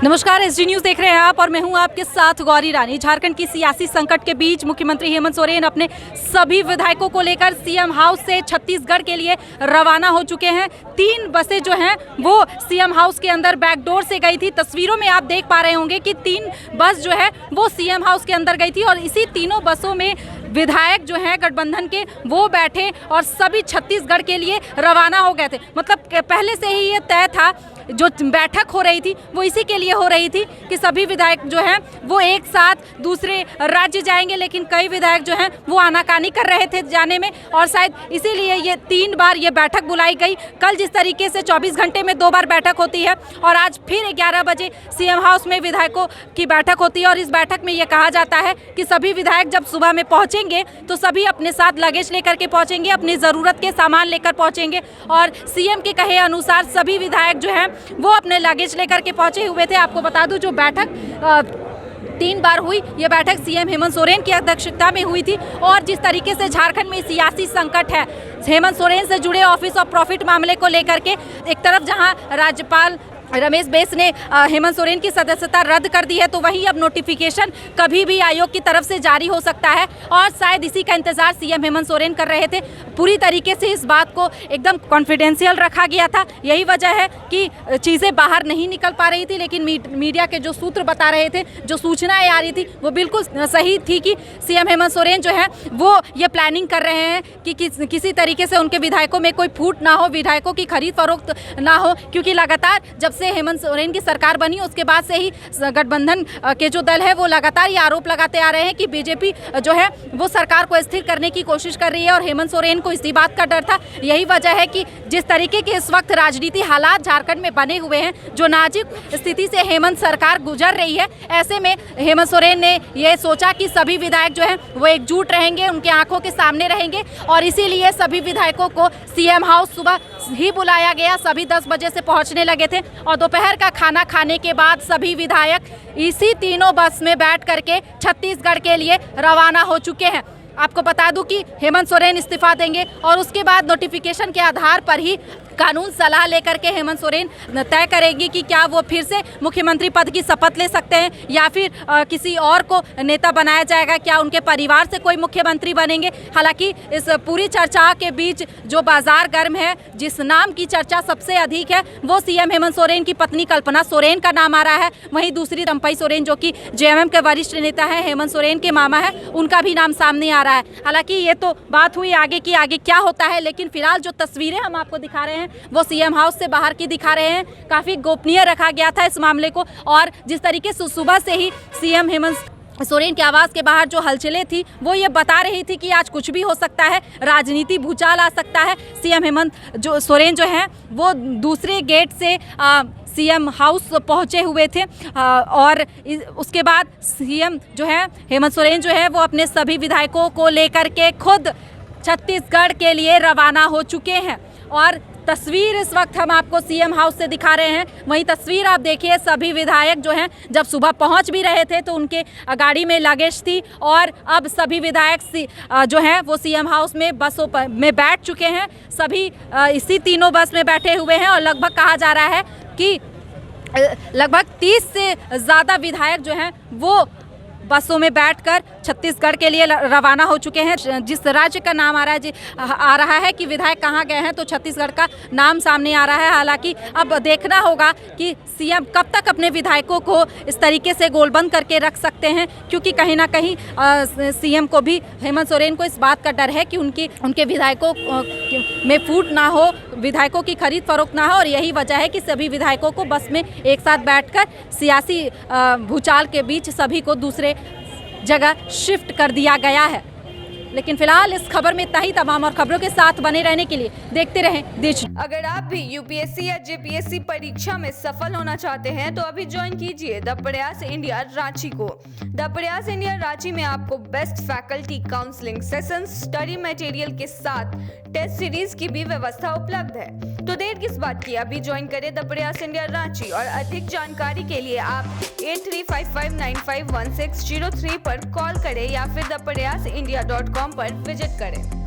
नमस्कार, SD news देख रहे हैं आप और मैं हूं आपके साथ गौरी रानी। झारखंड की सियासी संकट के बीच मुख्यमंत्री हेमंत सोरेन अपने सभी विधायकों को लेकर सीएम हाउस से छत्तीसगढ़ के लिए रवाना हो चुके हैं। 3 बसें जो हैं वो सीएम हाउस के अंदर बैकडोर से गई थी। तस्वीरों में आप देख पा रहे होंगे कि 3 बस जो है वो सीएम हाउस के अंदर गई थी और इसी तीनों बसों में विधायक जो हैं गठबंधन के वो बैठे और सभी छत्तीसगढ़ के लिए रवाना हो गए थे। मतलब पहले से ही ये तय था, जो बैठक हो रही थी वो इसी के लिए हो रही थी कि सभी विधायक जो हैं वो एक साथ दूसरे राज्य जाएंगे, लेकिन कई विधायक जो हैं वो आनाकानी कर रहे थे जाने में और शायद इसीलिए ये 3 बार ये बैठक बुलाई गई। कल जिस तरीके से 24 घंटे में 2 बार बैठक होती है और आज फिर 11 बजे सीएम हाउस में विधायकों की बैठक होती है और इस बैठक में ये कहा जाता है कि सभी विधायक जब सुबह में पहुँचेंगे तो सभी अपने साथ लगेज लेकर के पहुँचेंगे, अपनी ज़रूरत के सामान लेकर पहुँचेंगे और सीएम के कहे अनुसार सभी विधायक जो हैं वो अपने लगेज लेकर के पहुंचे हुए थे। आपको बता दूं, जो बैठक 3 बार हुई, ये बैठक सीएम हेमंत सोरेन की अध्यक्षता में हुई थी और जिस तरीके से झारखंड में सियासी संकट है, हेमंत सोरेन से जुड़े ऑफिस ऑफ प्रॉफिट मामले को लेकर के एक तरफ जहां राज्यपाल रमेश बैस ने हेमंत सोरेन की सदस्यता रद्द कर दी है, तो वहीं अब नोटिफिकेशन कभी भी आयोग की तरफ से जारी हो सकता है और शायद इसी का इंतजार सीएम हेमंत सोरेन कर रहे थे। पूरी तरीके से इस बात को एकदम कॉन्फिडेंशियल रखा गया था। यही वजह है कि चीज़ें बाहर नहीं निकल पा रही थी, लेकिन मीडिया के जो सूत्र बता रहे थे, जो सूचनाएँ आ रही थी वो बिल्कुल सही थी कि सीएम हेमंत सोरेन जो है वो ये प्लानिंग कर रहे हैं कि किसी तरीके से उनके विधायकों में कोई फूट ना हो, विधायकों की खरीद फरोख्त ना हो, क्योंकि लगातार जब से हेमंत सोरेन की सरकार बनी उसके बाद से ही गठबंधन के जो दल है वो लगातार ये आरोप लगाते आ रहे हैं कि बीजेपी जो है वो सरकार को स्थिर करने की कोशिश कर रही है और हेमंत सोरेन को इसी बात का डर था। यही वजह है कि जिस तरीके के इस वक्त राजनीति हालात झारखंड में बने हुए हैं, जो नाजुक स्थिति से हेमंत सरकार गुजर रही है, ऐसे में हेमंत सोरेन ने ये सोचा कि सभी विधायक जो हैं वो एकजुट रहेंगे, उनके आंखों के सामने रहेंगे और इसीलिए सभी विधायकों को सीएम हाउस सुबह ही बुलाया गया। सभी 10 बजे से पहुंचने लगे थे और दोपहर का खाना खाने के बाद सभी विधायक इसी तीनों बस में बैठ करके छत्तीसगढ़ के लिए रवाना हो चुके हैं। आपको बता दूं कि हेमंत सोरेन इस्तीफा देंगे और उसके बाद नोटिफिकेशन के आधार पर ही कानून सलाह लेकर के हेमंत सोरेन तय करेगी कि क्या वो फिर से मुख्यमंत्री पद की शपथ ले सकते हैं या फिर किसी और को नेता बनाया जाएगा, क्या उनके परिवार से कोई मुख्यमंत्री बनेंगे। हालांकि इस पूरी चर्चा के बीच जो बाजार गर्म है, जिस नाम की चर्चा सबसे अधिक है वो सीएम हेमंत सोरेन की पत्नी कल्पना सोरेन का नाम आ रहा है। वहीं दूसरी रंपई सोरेन जो कि जेएमएम के वरिष्ठ नेता है, हेमंत सोरेन के मामा है, उनका भी नाम सामने आ रहा है। हालांकि ये तो बात हुई आगे की, आगे क्या होता है, लेकिन फिलहाल जो तस्वीरें हम आपको दिखा रहे हैं वो सीएम हाउस से बाहर की दिखा रहे हैं। काफ़ी गोपनीय रखा गया था इस मामले को और जिस तरीके से सुबह से ही सीएम हेमंत सोरेन के आवास के बाहर जो हलचलें थी वो ये बता रही थी कि आज कुछ भी हो सकता है, राजनीति भूचाल आ सकता है। सीएम हेमंत सोरेन जो हैं वो दूसरे गेट से सीएम हाउस पहुंचे हुए थे और उसके बाद सीएम जो है हेमंत सोरेन जो है वो अपने सभी विधायकों को लेकर के खुद छत्तीसगढ़ के लिए रवाना हो चुके हैं और तस्वीर इस वक्त हम आपको सीएम हाउस से दिखा रहे हैं। वही तस्वीर आप देखिए, सभी विधायक जो हैं जब सुबह पहुंच भी रहे थे तो उनके गाड़ी में लगेज थी और अब सभी विधायक जो हैं वो सीएम हाउस में बसों पर में बैठ चुके हैं। सभी इसी तीनों बस में बैठे हुए हैं और लगभग कहा जा रहा है कि लगभग 30 से ज़्यादा विधायक जो हैं वो बसों में बैठकर छत्तीसगढ़ के लिए रवाना हो चुके हैं। जिस राज्य का नाम आ रहा है कि विधायक कहाँ गए हैं, तो छत्तीसगढ़ का नाम सामने आ रहा है। हालांकि अब देखना होगा कि सीएम कब तक अपने विधायकों को इस तरीके से गोलबंद करके रख सकते हैं, क्योंकि कहीं ना कहीं सीएम को भी, हेमंत सोरेन को इस बात का डर है कि उनके विधायकों में फूट ना हो, विधायकों की खरीद फरोख्त ना हो और यही वजह है कि सभी विधायकों को बस में एक साथ बैठकर सियासी भूचाल के बीच सभी को दूसरे जगह शिफ्ट कर दिया गया है। लेकिन फिलहाल इस खबर में इतना ही। तमाम और खबरों के साथ बने रहने के लिए देखते रहें देश। अगर आप भी यूपीएससी या जेपीएससी परीक्षा में सफल होना चाहते हैं तो अभी ज्वाइन कीजिए द प्रयास इंडिया रांची को। द प्रयास इंडिया रांची में आपको best faculty, counselling sessions, study material के साथ टेस्ट सीरीज की भी व्यवस्था उपलब्ध है। तो देर किस बात की, अभी ज्वाइन करें द प्रयास इंडिया रांची और अधिक जानकारी के लिए आप 8355951603 पर कॉल करें या फिर thepryasindia.com पर विजिट करें।